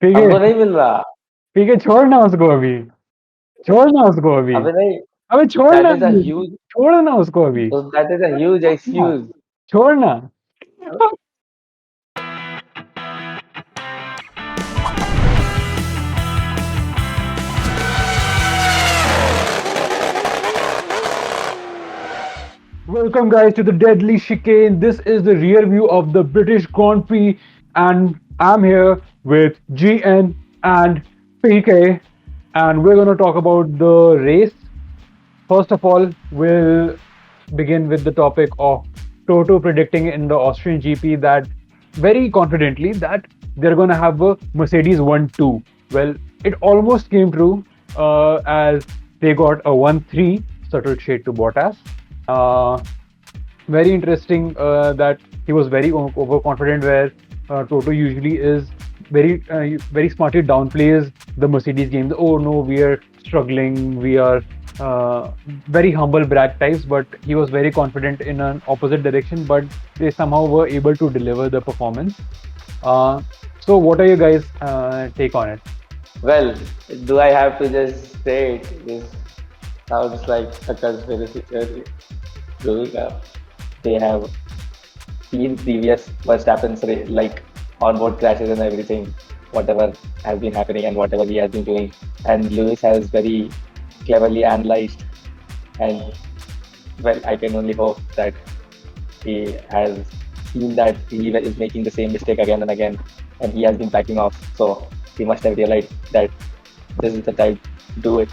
ठीक है हमको नहीं मिल रहा. ठीक है, छोड़ना उसको अभी, अबे नहीं. अबे छोड़ना That is a अभी, huge. छोड़ना उसको अभी, That is a huge छोड़ना excuse. छोड़ना। Welcome, guys, to the Deadly Chicane. This is the rear view of the British Grand Prix, and I'm here with GN and PK, and we're going to talk about the race. First of all, we'll begin with the topic of Toto predicting in the Austrian GP that very confidently that they're going to have a Mercedes 1-2. Well, it almost came true as they got a 1-3 subtle shade to Bottas. Uh, Very interesting that he was very overconfident, where Toto usually is very smartly downplays the Mercedes game. Oh no, we are struggling. We are very humble brag types, but he was very confident in an opposite direction. But they somehow were able to deliver the performance. So, what are you guys' take on it? Well, do I have to just say it? This sounds like a conspiracy theory. Growing up, they have seen previous Verstappen's like onboard crashes and everything, whatever has been happening and whatever he has been doing. And Lewis has very cleverly analyzed, and well, I can only hope that he has seen that he is making the same mistake again and again, and he has been backing off. So he must have realized that this is the time to do it.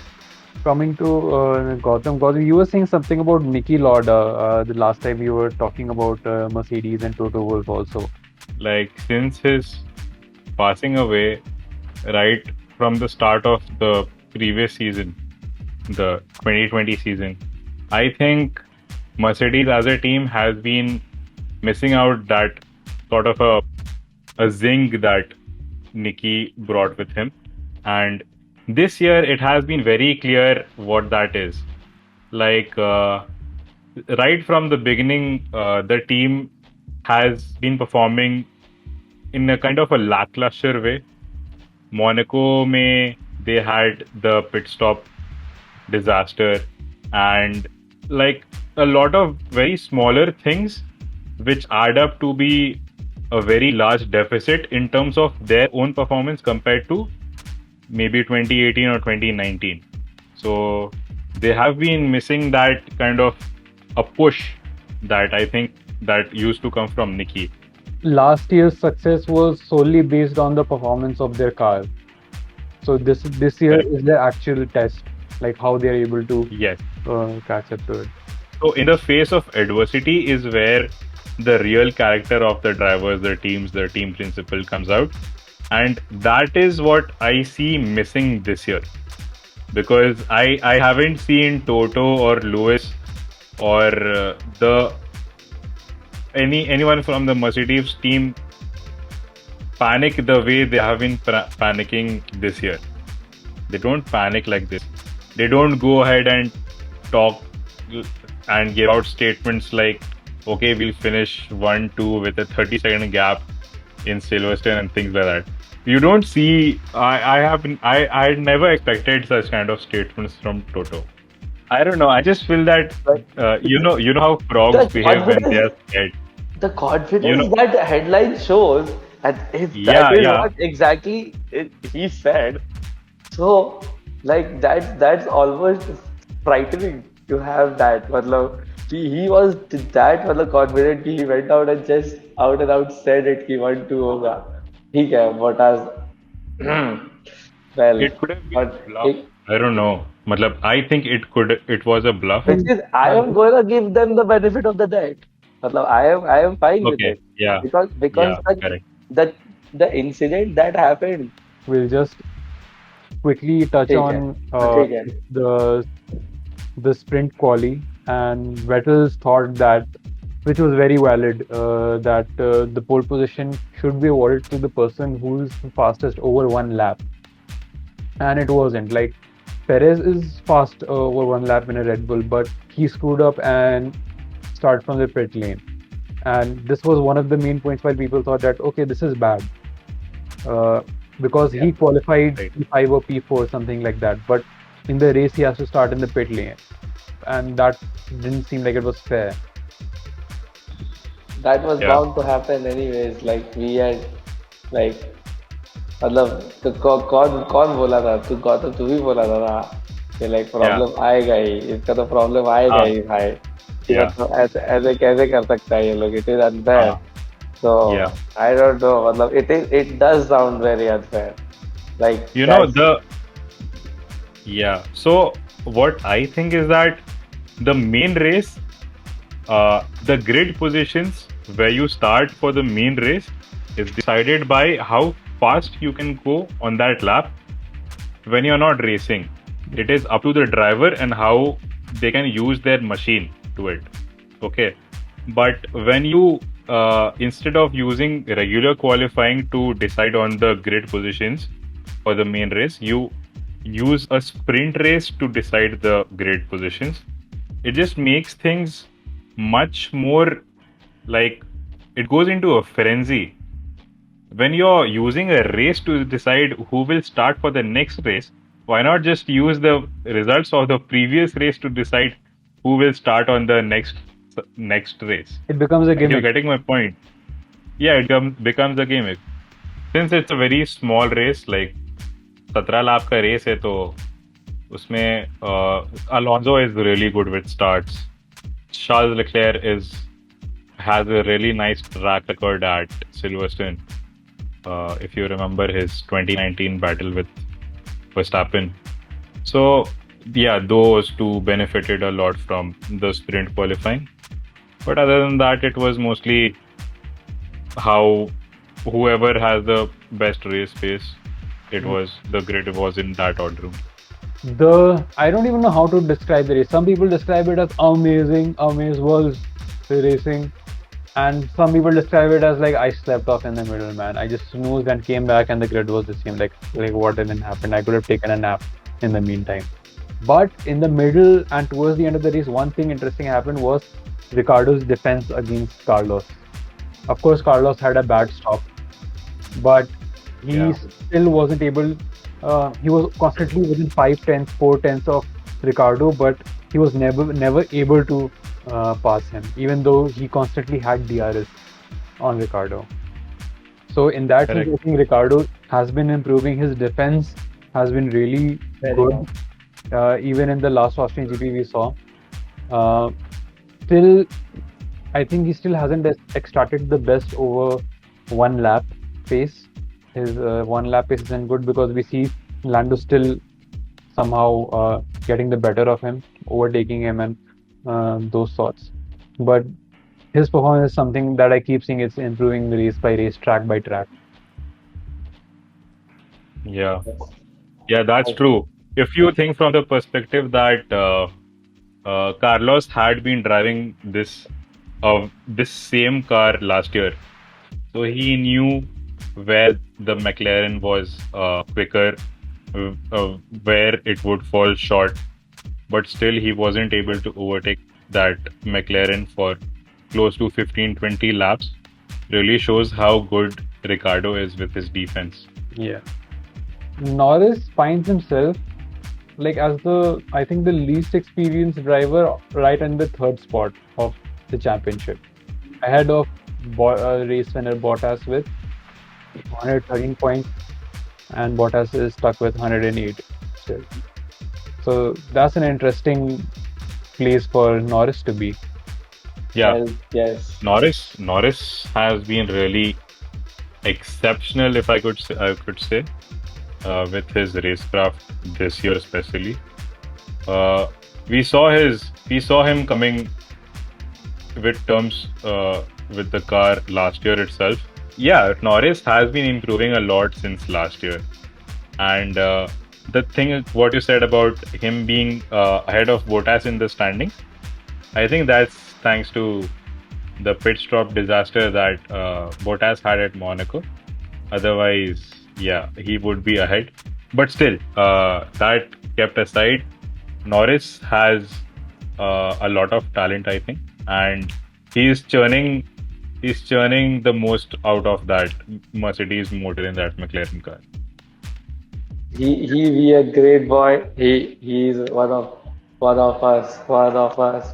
Coming to Gautam, you were saying something about Niki Lauda the last time you were talking about Mercedes and Toto Wolff also. Like since his passing away, right from the start of the previous season, the 2020 season, I think Mercedes as a team has been missing out that sort of a zing that Niki brought with him. And this year it has been very clear what that is. Like right from the beginning, the team has been performing in a kind of a lackluster way. Monaco may they had the pit stop disaster and like a lot of very smaller things which add up to be a very large deficit in terms of their own performance compared to maybe 2018 or 2019. So they have been missing that kind of a push that I think that used to come from Niki. Last year's success was solely based on the performance of their car. So this year Correct. is the actual test, like how they are able to Yes. catch up to it. So in the face of adversity is where the real character of the drivers, the teams, the team principle comes out. And that is what I see missing this year. Because I haven't seen Toto or Lewis or the anyone from the Mercedes team panic the way they have been panicking this year. They don't panic like this. They don't go ahead and talk and give out statements like, okay, we'll finish 1-2 with a 30-second gap in Silverstone and things like that. You don't see. I never expected such kind of statements from Toto. I don't know. I just feel that But you know how frogs the behave when they confidence, are scared. the You confidence know, that headline shows, and that yeah, is yeah. what exactly he said. So, like that's almost frightening to have that. Matlab, he was that matlab, confident. He went out and just out and out said it. He want to hoga. ठीक है, what as well, It could have been but a bluff. I don't know. Matlab, I think it was a bluff. which is I am going to give them the benefit of the doubt. Matlab, I am fine with Okay. it Yeah. because Yeah. Correct. the the incident that happened. We'll just quickly touch ठीक है, on ठीक है. the sprint quali, and Vettel's thought that, which was very valid, that the pole position should be awarded to the person who's fastest over one lap, and it wasn't. Like Perez is fast over one lap in a Red Bull, but he screwed up and started from the pit lane, and this was one of the main points why people thought that okay, this is bad. Uh, because Yeah. he qualified Right. P5 or P4, something like that. But in the race, he has to start in the pit lane, and that didn't seem like it was fair. That was Yeah. bound to happen anyways. Like we had, like, मतलब तो कौन कौन बोला था तू गौतम तू भी बोला था ना कि लाइक Yeah. प्रॉब्लम आएगा ही इसका तो प्रॉब्लम आएगा Ah. ही भाई ये Yeah. मतलब ऐसे ऐसे कैसे कर सकता है ये लोग it is unfair Ah. so Yeah. I don't know मतलब it does sound very unfair like You know that's the Yeah. So what I think is that the main race, the grid positions where you start for the main race is decided by how fast you can go on that lap when you're not racing. It is up to the driver and how they can use their machine to it. Okay. But when you, instead of using regular qualifying to decide on the grid positions for the main race, you use a sprint race to decide the grid positions. It just makes things much more like it goes into a frenzy. When you're using a race to decide who will start for the next race, why not just use the results of the previous race to decide who will start on the next race? It becomes a Like you're gimmick. getting my point. Yeah, it becomes a gimmick. Since it's a very small race, like 17 lakh का race है तो उसमें Alonso is really good with starts. Charles Leclerc has a really nice track record at Silverstone. If you remember his 2019 battle with Verstappen. So yeah, those two benefited a lot from the sprint qualifying. But other than that, it was mostly how whoever has the best race pace, the grid was in that order. I don't even know how to describe the race. Some people describe it as amazing, amaze was racing, and some people describe it as like I slept off in the middle, man. I just snoozed and came back, and the grid was the same. Like what even happened? I could have taken a nap in the meantime. But in the middle and towards the end of the race, one thing interesting happened was Ricardo's defense against Carlos. Of course, Carlos had a bad stop, but he Yeah. still wasn't able. He was constantly within 5 tenths, 4 tenths of Ricardo, but he was never able to pass him, even though he constantly had DRS on Ricardo. So in that sense, Correct. I think Ricardo has been improving. His defense has been really very good. nice. Even in the last Austrian GP we saw. Uh, Still, I think he still hasn't extracted the best over one lap pace. His one lap pace isn't good because we see Lando still somehow getting the better of him, overtaking him, and those sorts. But his performance is something that I keep seeing it's improving race by race, track by track. Yeah. Yeah, that's true. If you think from the perspective that Carlos had been driving this same car last year, so he knew where the McLaren was quicker, where it would fall short, but still he wasn't able to overtake that McLaren for close to 15-20 laps. Really shows how good Ricardo is with his defense. Yeah. Norris finds himself like as the I think the least experienced driver right in the third spot of the championship, ahead of race winner Bottas with 113 points, and Bottas is stuck with 108 still. So that's an interesting place for Norris to be. Yeah, Well, yes. Norris has been really exceptional, if I could say, with his racecraft this year especially. Uh, we saw him coming with terms with the car last year itself. Yeah, Norris has been improving a lot since last year, and the thing is what you said about him being ahead of Bottas in the standings. I think that's thanks to the pit stop disaster that Bottas had at Monaco. Otherwise, yeah, he would be ahead. But still, that kept aside, Norris has a lot of talent, I think, and he's churning he's churning the most out of that Mercedes motor in that McLaren car. he be a great boy. He's one of us, one of us.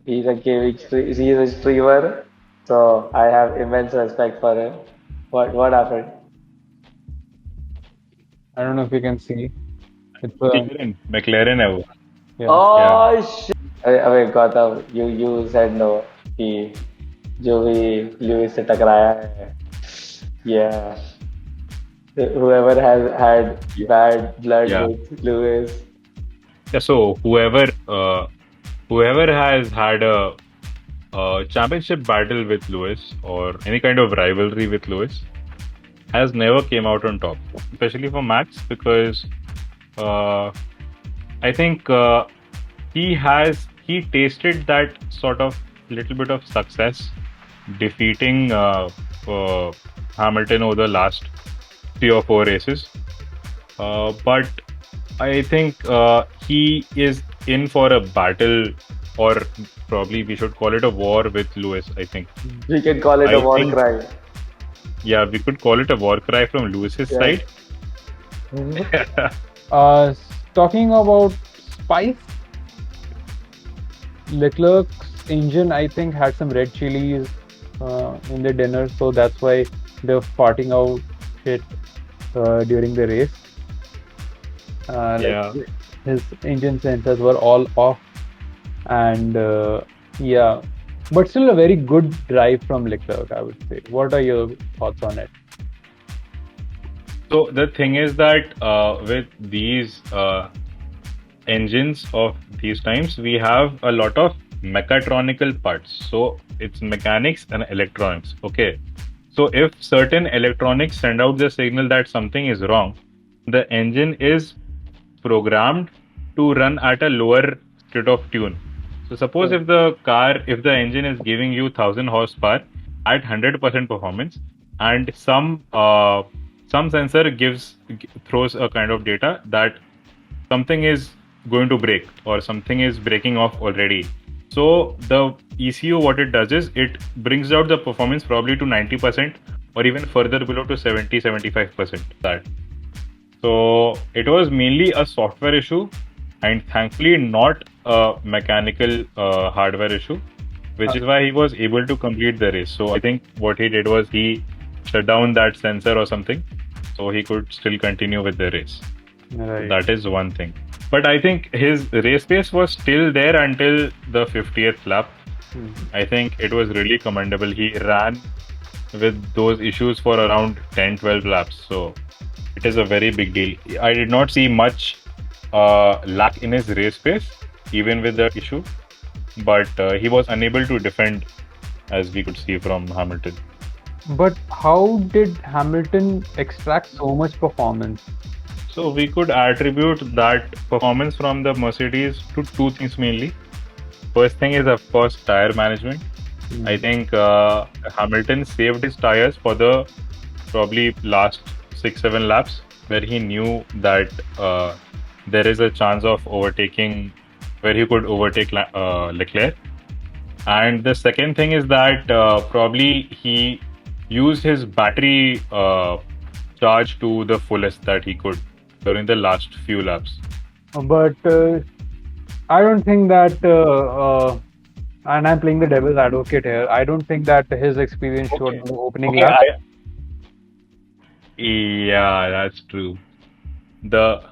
He's a he's a streamer. So I have immense respect for him. What happened? I don't know if you can see. It's McLaren ever. yeah. Yeah. Oh shit! अबे Gautam, you said no कि जो भी Louis से टकराया है, yeah, whoever has had bad blood Yeah. with Lewis. Yeah. So whoever has had a championship battle with Lewis or any kind of rivalry with Lewis has never came out on top, especially for Max, because uh, I think he tasted that sort of little bit of success defeating Hamilton over the last 3 or 4 races. But I think he is in for a battle, or probably we should call it a war with Lewis. I think. We can call it a I war think, crime. yeah, we could call it a war cry from Lewis's Yeah. side. Uh, Talking about spice, Leclerc's engine, I think, had some red chilies in the dinner, so that's why they're farting out shit during the race. Like Yeah. his engine sensors were all off, and yeah, but still a very good drive from Leclerc, I would say. What are your thoughts on it? So the thing is that with these engines of these times, we have a lot of mechatronical parts. So it's mechanics and electronics. Okay. So if certain electronics send out the signal that something is wrong, the engine is programmed to run at a lower state of tune. So suppose if the engine is giving you 1,000 horsepower at 100% performance, and some sensor throws a kind of data that something is going to break or something is breaking off already. So the ECU, what it does is it brings out the performance probably to 90% or even further below to 70-75%. That. So it was mainly a software issue and thankfully not a mechanical hardware issue, which is why he was able to complete the race. So I think what he did was he shut down that sensor or something so he could still continue with the race. Right. That is one thing. But I think his race pace was still there until the 50th lap. I think it was really commendable. He ran with those issues for around 10-12 laps. So it is a very big deal. I did not see much lack in his race pace, even with the issue. But he was unable to defend, as we could see from Hamilton. But how did Hamilton extract so much performance? So we could attribute that performance from the Mercedes to two things mainly. First thing is, of course, tire management. I think Hamilton saved his tires for the probably last 6-7 laps, where he knew that there is a chance of overtaking, where he could overtake Leclerc. And the second thing is that probably he used his battery charge to the fullest that he could during the last few laps. But I don't think that, and I'm playing the devil's advocate here, I don't think that his experience showed on the opening lap. Yeah, that's true. The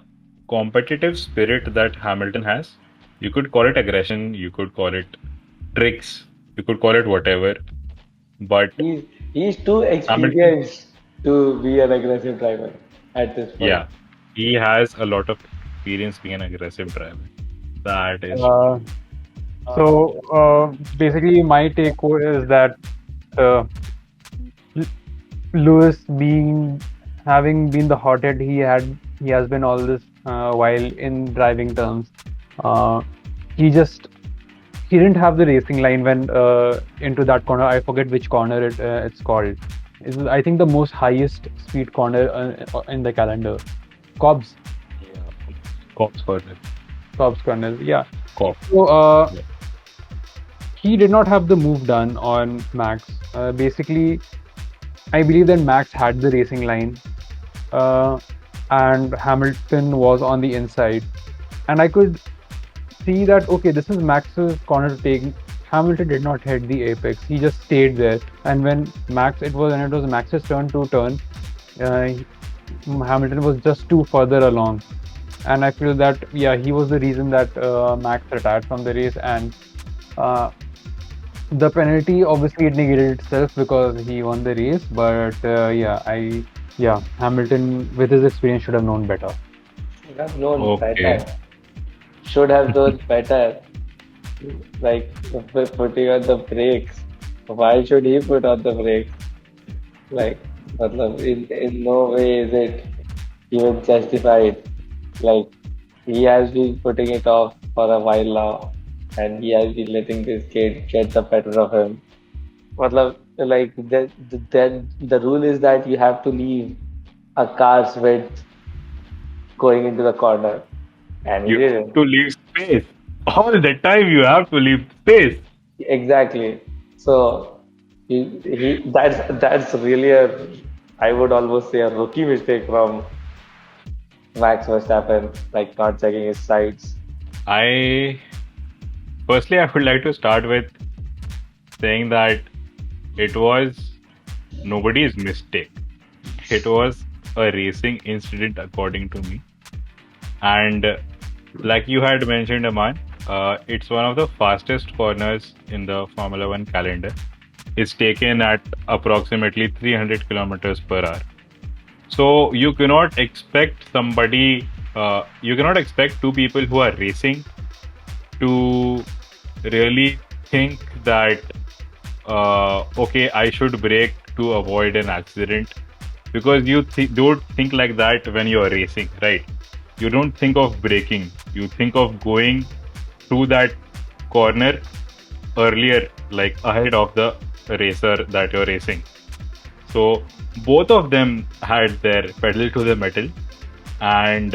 competitive spirit that Hamilton has, you could call it aggression, you could call it tricks, you could call it whatever. But He's too experienced to be an aggressive driver at this point. yeah, he has a lot of experience being an aggressive driver. That is So basically, my take is that Lewis having been the hothead he has been all this while in driving terms. He didn't have the racing line when into that corner. I forget which corner it's called. It's, I think, the most highest speed corner in the calendar. Cobb's corner. Yeah. Cobb. So he did not have the move done on Max. Basically, I believe that Max had the racing line. and Hamilton was on the inside. And I could see that, okay, this is Max's corner to take. Hamilton did not hit the apex. He just stayed there. And when it was Max's turn to turn, uh, Hamilton was just too further along. And I feel that, yeah, he was the reason that Max retired from the race. And uh, the penalty, obviously, it negated itself because he won the race. But yeah, Hamilton, with his experience, should have known better. Should have known Okay. better. Should have known better. Like putting on the brakes. Why should he put on the brakes? Like, in no way is it even justified. Like, he has been putting it off for a while now, and he has been letting this kid get the better of him. Like, then the rule is that you have to leave a car's width going into the corner, and he You have didn't. to leave space. All the time you have to leave space. Exactly. So that's really I would almost say a rookie mistake from Max Verstappen, like not checking his sights. I firstly I would like to start with saying that it was nobody's mistake. It was a racing incident according to me. And like you had mentioned, Aman, it's one of the fastest corners in the Formula One calendar. It's taken at approximately 300 kilometers per hour. So you cannot expect two people who are racing to really think that, okay, I should brake to avoid an accident, because you don't think like that when you're racing, right? You don't think of braking. You think of going through that corner earlier, like ahead of the racer that you're racing. So both of them had their pedal to the metal, and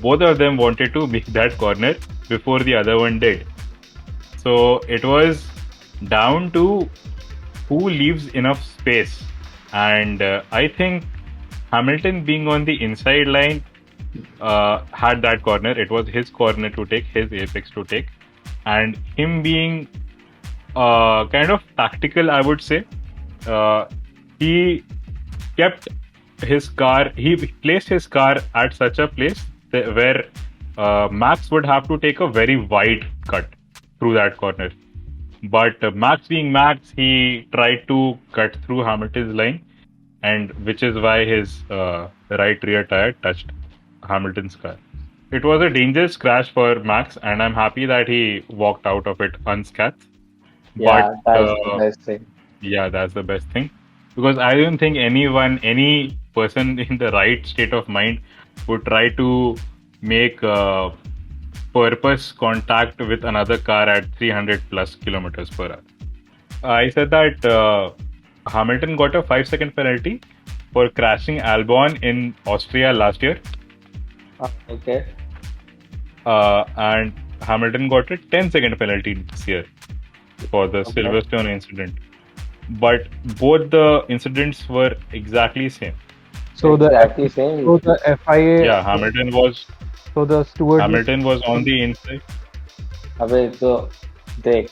both of them wanted to make that corner before the other one did. So it was down to who leaves enough space. And I think Hamilton being on the inside line had that corner. It was his corner to take, his apex to take. And him being kind of tactical, I would say, uh, he kept he placed his car at such a place where Max would have to take a very wide cut through that corner. But Max being Max, he tried to cut through Hamilton's line, and which is why his right rear tire touched Hamilton's car. It was a dangerous crash for Max, and I'm happy that he walked out of it unscathed. But Yeah, that's the best thing. yeah, that's the best thing, because I don't think any person in the right state of mind would try to make purpose contact with another car at 300 plus kilometers per hour. I said that Hamilton got a 5 second penalty for crashing Albon in Austria last year, Okay. and Hamilton got a 10 second penalty this year for the Okay. Silverstone incident. But both the incidents were exactly same. So the Exactly same. so the FIA, Yeah, so the stewards. Hamilton was on the inside. Abhi, so they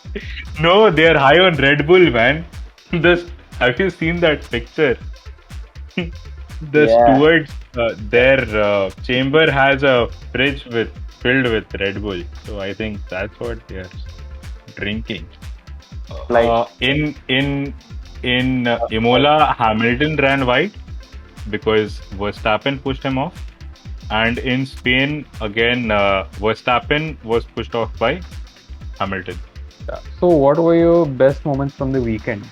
No, they're high on Red Bull, man. This Have you seen that picture? The yeah. stewards, their chamber has a fridge filled with Red Bull. So I think that's what they're drinking. Like, In Imola, Hamilton ran wide because Verstappen pushed him off, and in Spain again, Verstappen was pushed off by Hamilton. So, what were your best moments from the weekend?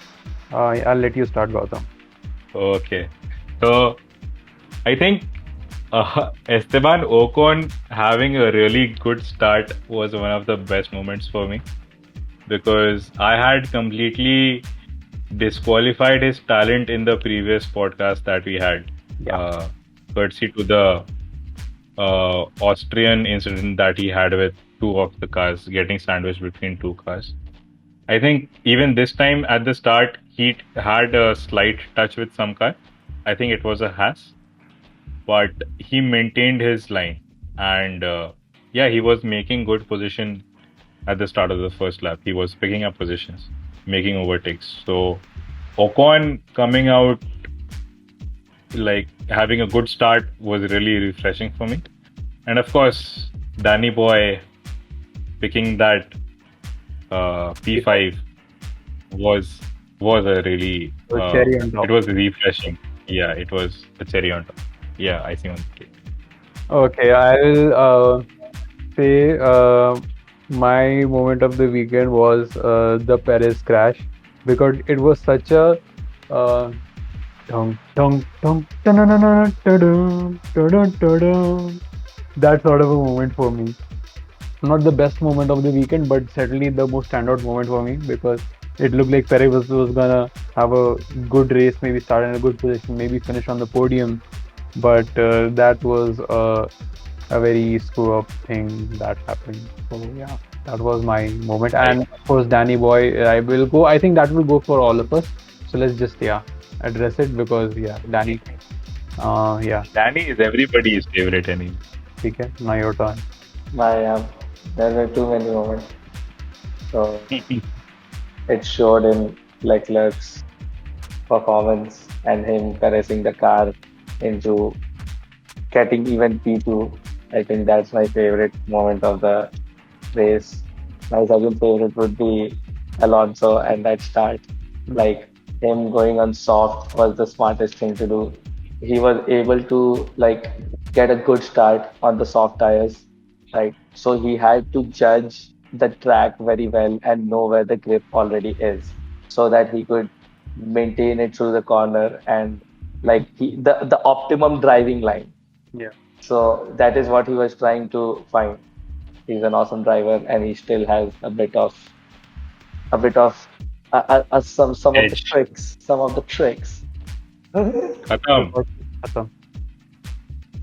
I'll let you start, Gautam. Okay, so I think Esteban Ocon having a really good start was one of the best moments for me, because I had completely disqualified his talent in the previous podcast that we had, Yeah. courtesy to the Austrian incident that he had with two of the cars getting sandwiched between two cars. I think even this time at the start, he had a slight touch with some car. I think it was a Haas. but he maintained his line, and yeah, he was making good position at the start of the first lap. He was picking up positions, making overtakes. So Ocon coming out like having a good start was really refreshing for me. And of course, Danny Boy picking that P5 was a really cherry on top. it was refreshing. Yeah, it was a cherry on top. Yeah, icing on the cake. Okay, I will say my moment of the weekend was the Paris crash, because it was such a dun, dun, dun, dun, dun, dun, dun, dun, dun, dun, dun, dun. That sort of a moment for me. Not the best moment of the weekend, but certainly the most standout moment for me, because it looked like Perez was gonna have a good race, maybe start in a good position, maybe finish on the podium, but that was a very screw up thing that happened. So yeah, that was my moment. Right. And of course, Danny Boy, I will go. I think that will go for all of us. So let's just address it, because Danny. Yeah, Danny is everybody's favorite anyway. okay. Now your turn. There were too many moments. So it showed in Leclerc's performance and him caressing the car into getting even P2. I think that's my favorite moment of the race. My second favorite would be Alonso and that start. Like him going on soft was the smartest thing to do. He was able to like get a good start on the soft tires, right? So he had to judge the track very well and know where the grip already is, so that he could maintain it through the corner and like the optimum driving line. Yeah. So that is what he was trying to find. He's an awesome driver, and he still has a bit of some of the Edge. tricks, some of the tricks. Khatam. Awesome.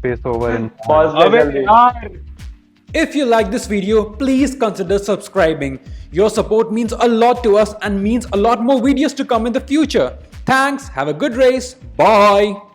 Face over in Pause Abbe में जल्दी. yaar. If you like this video, please consider subscribing. Your support means a lot to us and means a lot more videos to come in the future. Thanks, have a good race, bye.